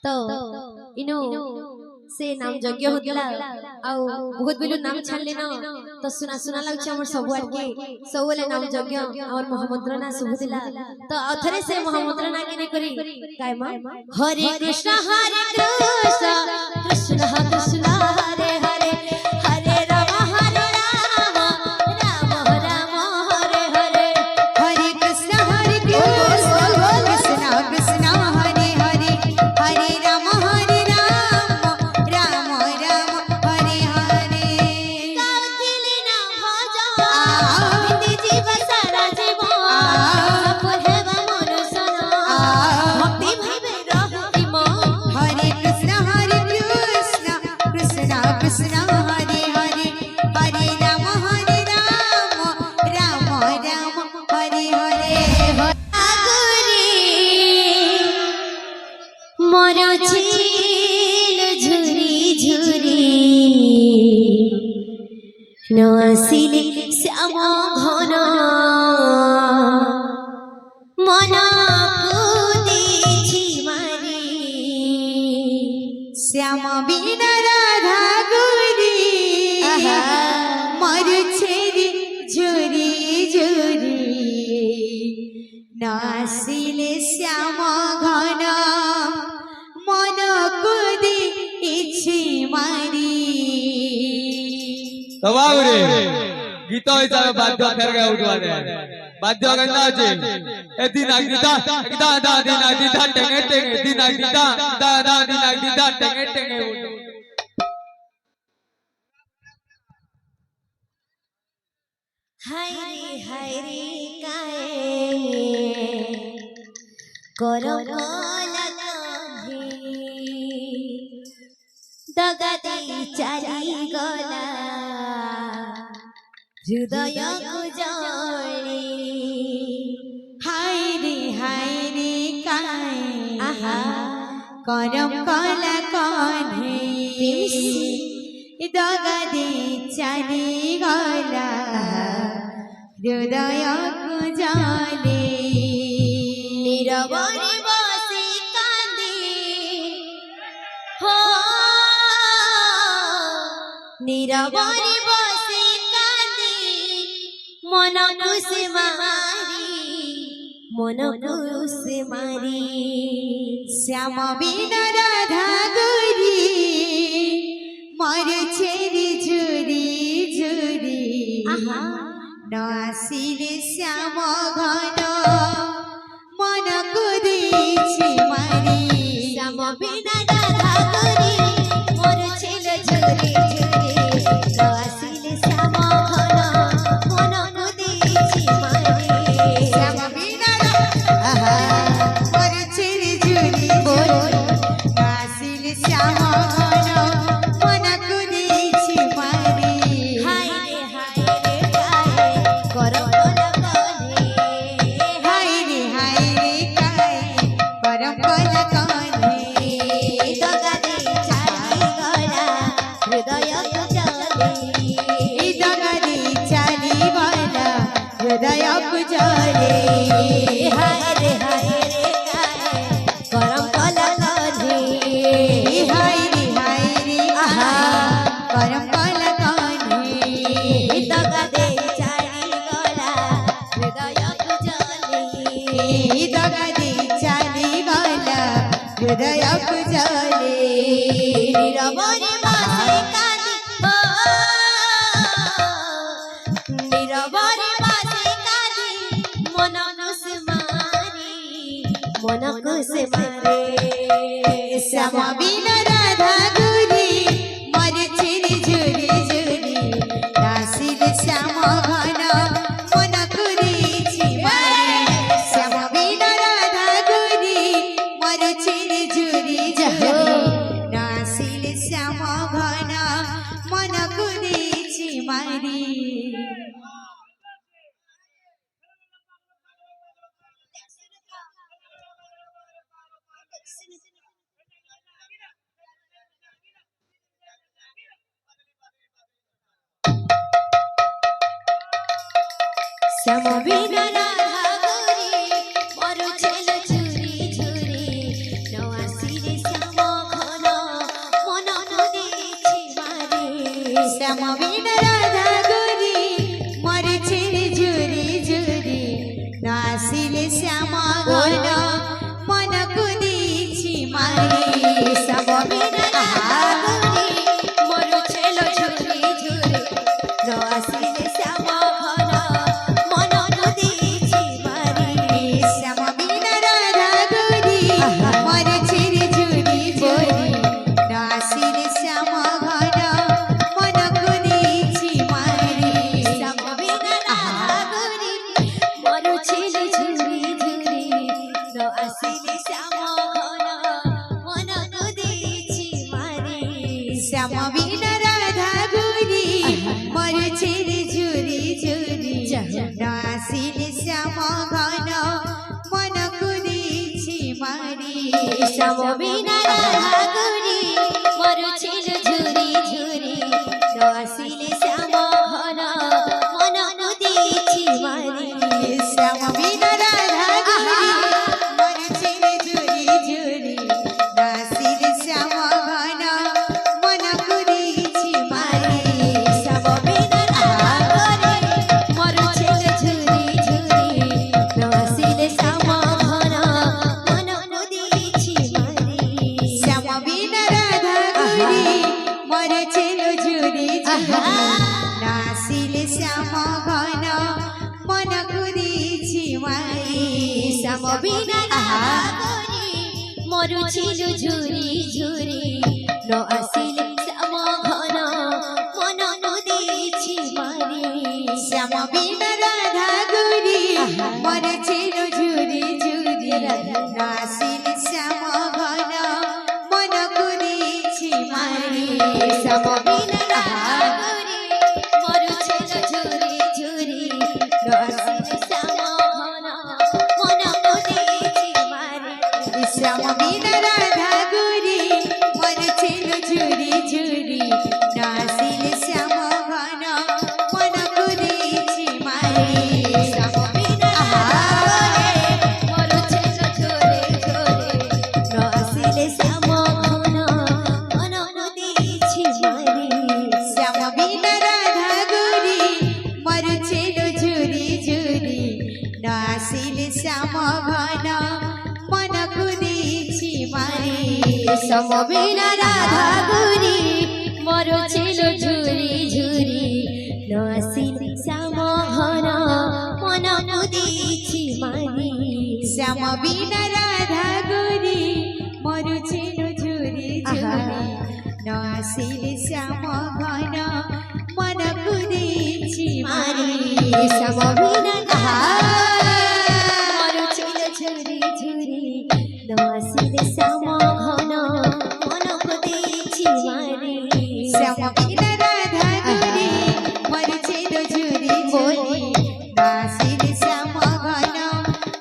तो इनो से नाम यज्ञ होतला आउ बहुत बिलु नाम छाड़ले न तो सुना सुना लागछ हमर सबुआर के सबले नाम यज्ञ हमर महामंत्र ना सुबुदिला तो अथरे से महामंत्र ना केने करी काय मा हरे कृष्ण कृष्ण कृष्ण हरे हरे हरे राम राम राम राम हरे हरे हरे कृष्ण कृष्ण कृष्ण हरे हरे हरे राम राम राम हरे हरे गाउथिली ना भज बिंदी जीव सारा जीवन सफल हेबा मनुष्य भक्ति भावे रहति मन हरे कृष्ण कृष्ण कृष्ण हरे हरे हरे राम राम राम हरे हरे आगुरी मोर झील झुरी झुरी न आसिले श्याम घन मन कुदिछि मारी श्याम बिना राधा गोरी मर छेरी झुरी झुरी नासिले श्याम घन मन कुदी इछि मारी तो बाबूरे गीत हिसाब बाध्य फेर गए उठवा दे बाध्य गंदा जे ए दिन गीता गीता दा दिन गीता टेंगे टेंगे दिन गीता दा दा दिन गीता टेंगे टेंगे हाय रे काए करम लगी दगदी चाली गला हृदय को जड़ी हाय रे काए आहा करम कला कन्हे दगदी चाली गला हृदय को जाले नीरवरे बसी कांदी हो नीरवरे बसी कांदी मन कुस मारी श्याम बिना राधा गोरी मर छेरी झुरी झुरी आहा नासिले श्याम घन मन कुदिछि मारी श्याम बिना राधा गोरी मोर छेल झुरी झुरी तो आसिले श्याम घन मन कुदिछि मारी श्याम बिना मर छेरी झुरी झुरी नासिले श्याम घन मन कुदिछि मारी हाय रे काए करम लगने हाय रे काए करम कला कन्हे दगदी छाड़ी गला हृदय को जले दगदी चाली वाला हृदय को जले हाय रे काए करम लगने हाय रे आहा करम कला कन्हे दगदी छाड़ी गला हृदय को जले दगदी चाली वाला हृदय को जले नीरवरे बसी कांदी नीरवरे बसी कांदी मन कुस मारे श्याम बिना राधा गोरी मर छेरी झुरी झुरी नासिले श्याम घन मन कुदिछि मारी श्याम बिना राधा गोरी मर छेरी झुरी झुरी नासिले श्याम घन मन कुदिछि मारी श्याम बिना राधा गोरी मोर छेल झुरी झुरी न आसिले श्याम শ্যাম বিনা রাধা গুরি মরছে রে ঝুরি ঝুরি নাসিলে শ্যাম ঘন মন করেছি মারি শ্যাম বিনা রাধা গুরি মরছিল ঝুরি ঝুরি আসিলে শ্যাম ঘন মন মুদিছি মারি শ্যাম বিনা রাধা গুরি মরছে রে ঝুরি ঝুরি নাসিলে শ্যাম ঘন মন করেছি মারি শ্যাম বিনা রাধা গুরি মরছিল ঝুরি ঝুরি আসিলে শ্যাম ঘন মন মুদিছি মারি শ্যাম বিনা রাধা গুরি মরছে রে ঝুরি ঝুরি নাসিলে শ্যাম ঘন মন করেছি মারি শ্যাম বিনা রাধা গুরি মরছিল ঝুরি ঝুরি ন আসিলে শ্যাম ঘন মন মুদিছি মারি শ্যাম বিনা রাধা গুরি মরছে রে ঝুরি ঝুরি নাসিলে শ্যাম ঘন মন করেছি মারি শ্যাম বিনা রাধা গুরি মরছিল ঝুরি ঝুরি ন আসিলে শ্যাম ঘন মন মুদিছি মারি শ্যাম বিনা রাধা গুরি মরছে রে ঝুরি ঝুরি নাসিলে শ্যাম ঘন মন করেছি মারি শ্যাম বিনা রাধা গুরি মরছিল ঝুরি ঝুরি ন আসিলে শ্যাম ঘন মন মুদিছি মারি শ্যাম বিনা রাধা গুরি মরছে রে ঝুরি ঝুরি নাসিলে শ্যাম ঘন মন করেছি মারি শ্যাম বিনা রাধা গুরি মরছিল ঝুরি ঝুরি ন আসিলে শ্যাম ঘন মন মুদিছি মারি শ্যাম বিনা রাধা গুরি মরছে রে ঝুরি ঝুরি নাসিলে শ্যাম ঘন মন করেছি মারি শ্যাম বিনা রাধা মরছিল ঝুরি ঝুরি ন আসিলে শ্যাম ঘন মন মুদিছি মারি শ্যাম বিনা রাধা গুরি মরছে রে ঝুরি ঝুরি নাসিলে শ্যাম ঘন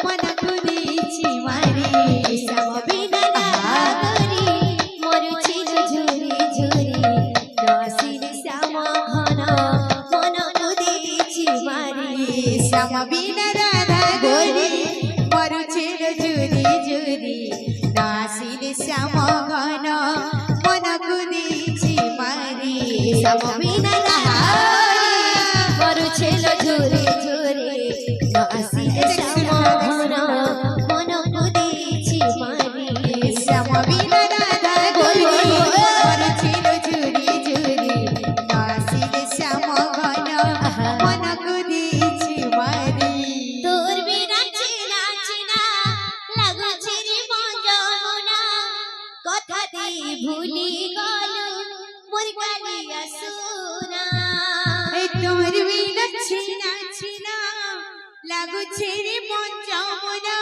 মন করেছি মারি শ্যাম বিনা রাধা গুরি মরছিল ঝুরি ঝুরি ন আসিলে শ্যাম ঘন মন মুদিছি মারি শ্যাম বিনা রাধা গুরি মরছে রে ঝুরি ঝুরি নাসিলে শ্যাম ঘন মন করেছি মারি শ্যাম বিনা রাধা গুরি মরছিল ঝুরি ঝুরি ন আসিলে শ্যাম ঘন মন মুদিছি মারি শ্যাম বিনা রাধা গুরি মরছে রে ঝুরি ঝুরি নাসিলে শ্যাম ঘন মন করেছি মারি তোর বিনা চেনা চেনা লাগুছে রে মন যমুনা কথা দিয়ে ভুলি গেল মোর কালিয়া সোনা এই তোর বিনা ছিনা ছিনা লাগুছে রে মন যমুনা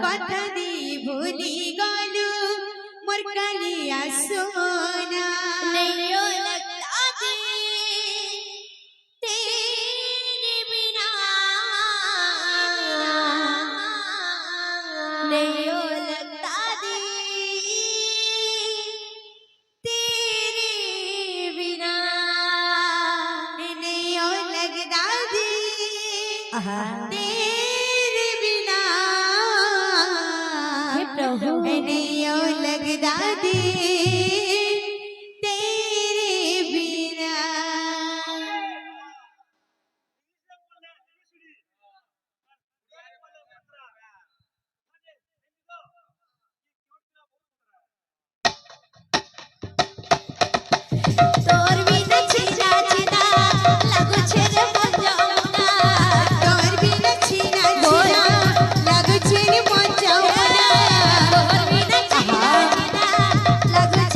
কথা দিয়ে ভুলি গেল মোর কালিয়া সোনা नहीं लगता दिल तेरे बिना नहीं लगता दिल तेरे बिना नहीं लगता दिल तेरे बिना हे प्रभु। नहीं लगता दिल तेरे बिना তোর বিনা চিনা চিনা লাগুছে রে মন যমুনা তোর বিনা ছিনা ছিনা লাগুছে রে মন যমুনা তোর বিনা চিনা চিনা লাগুছে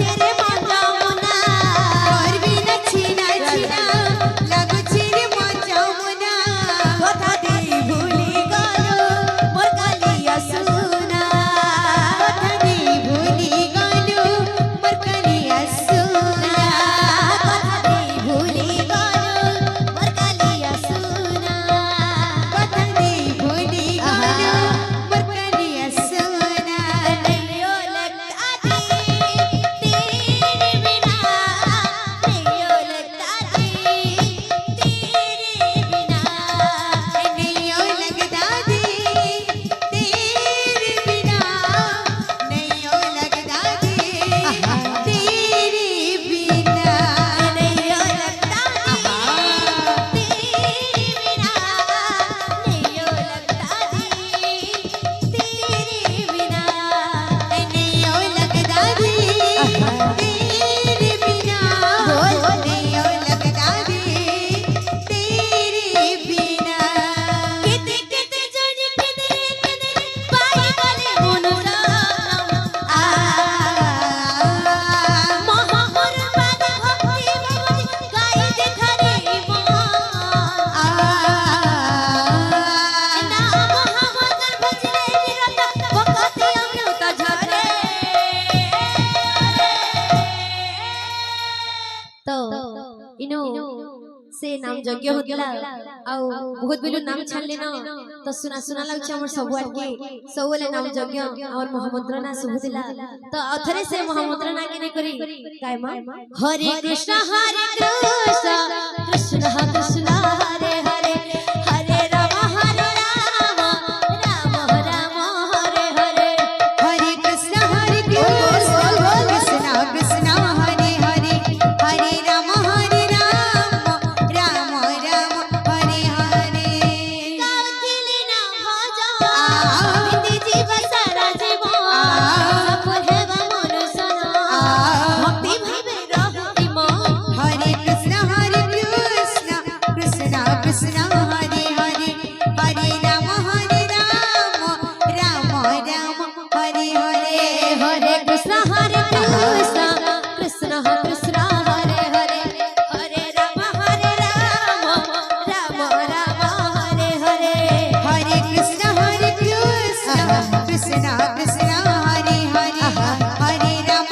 से नाम यज्ञ होतिला आउ बहुत बेलु नाम छाड़ले न तो सुना सुना लागछ हमर सब आके सबले नाम यज्ञ और महामंत्र ना सुबुदिला तो अथरे से महामंत्र ना केने करी काय मा हरे कृष्ण कृष्ण कृष्ण कृष्ण हरे हरे हरे राम राम राम राम हरे हरे हरे कृष्ण कृष्ण कृष्ण हरे हरे हरे राम राम राम हरे हरे गाउतिली ना भजा बिति जीव सारा जीवन सफल हेबा मनुष्य भक्ति भावे रहति मन हरे कृष्ण कृष्ण कृष्ण कृष्ण हरे हरे हरे राम राम राम हरे हरे हरे कृष्ण कृष्ण कृष्ण हरे हरे हरे राम राम राम हरे हरे हरे कृष्ण कृष्ण कृष्ण कृष्ण हरे हरे हरे राम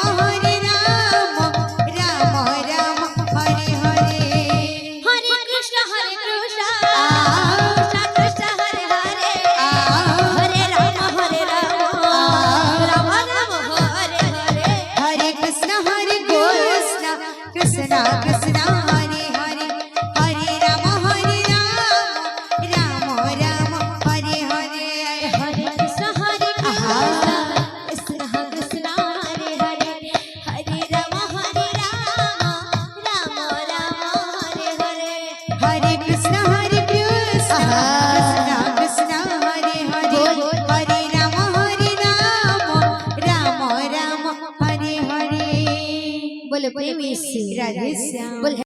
राम राम हरे हरे हरे कृष्ण कृष्ण कृष्ण हरे हरे हरे राम राम राम हरे हरे हरे कृष्ण कृष्ण कृष्ण कृष्ण हरे हरे हरे राम राम राम हरे हरे हरे कृष्ण कृष्ण कृष्ण हरे हरे हरे राम राम राम हरे हरे हरे कृष्ण कृष्ण कृष्ण हरे हरे हरे राम राम राम हरे हरे बोले प्रेमी से राधे श्याम। बोले